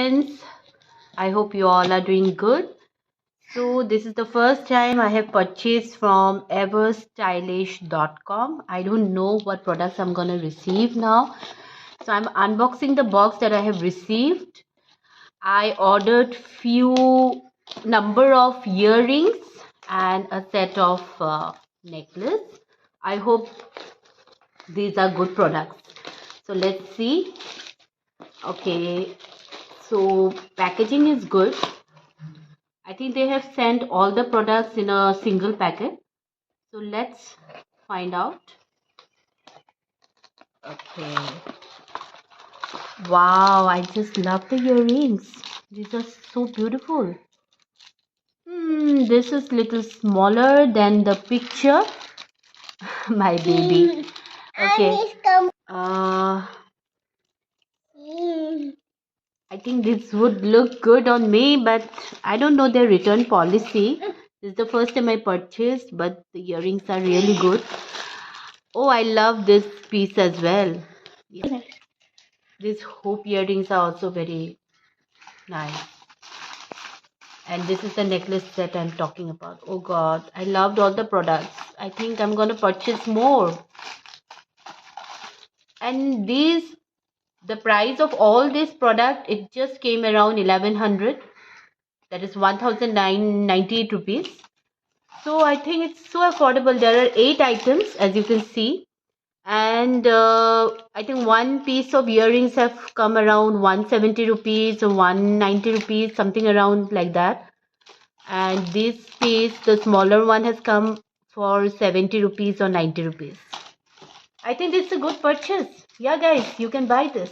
Friends, I hope you all are doing good. So this is the first time I have purchased from everstylish.com. I don't know what products I'm gonna receive now. So I'm unboxing the box that I have received. I ordered few number of earrings and a set of necklace. I hope these are good products. So let's see. Okay, so packaging is good. I think they have sent all the products in a single packet. So let's find out. Okay. Wow, I just love the earrings. These are so beautiful. This is little smaller than the picture. My baby. Okay. I think this would look good on me, but I don't know their return policy. This is the first time I purchased, but the earrings are really good. Oh, I love this piece as well. Yeah. These hoop earrings are also very nice. And this is the necklace that I'm talking about. Oh God, I loved all the products. I think I'm gonna purchase more. And the price of all this product, it just came around 1100. That is 1998 rupees. So I think it's so affordable. There are 8 items, as you can see. And I think one piece of earrings have come around 170 rupees or 190 rupees, something around like that. And this piece, the smaller one, has come for 70 rupees or 90 rupees. I think this is a good purchase. Yeah guys, you can buy this.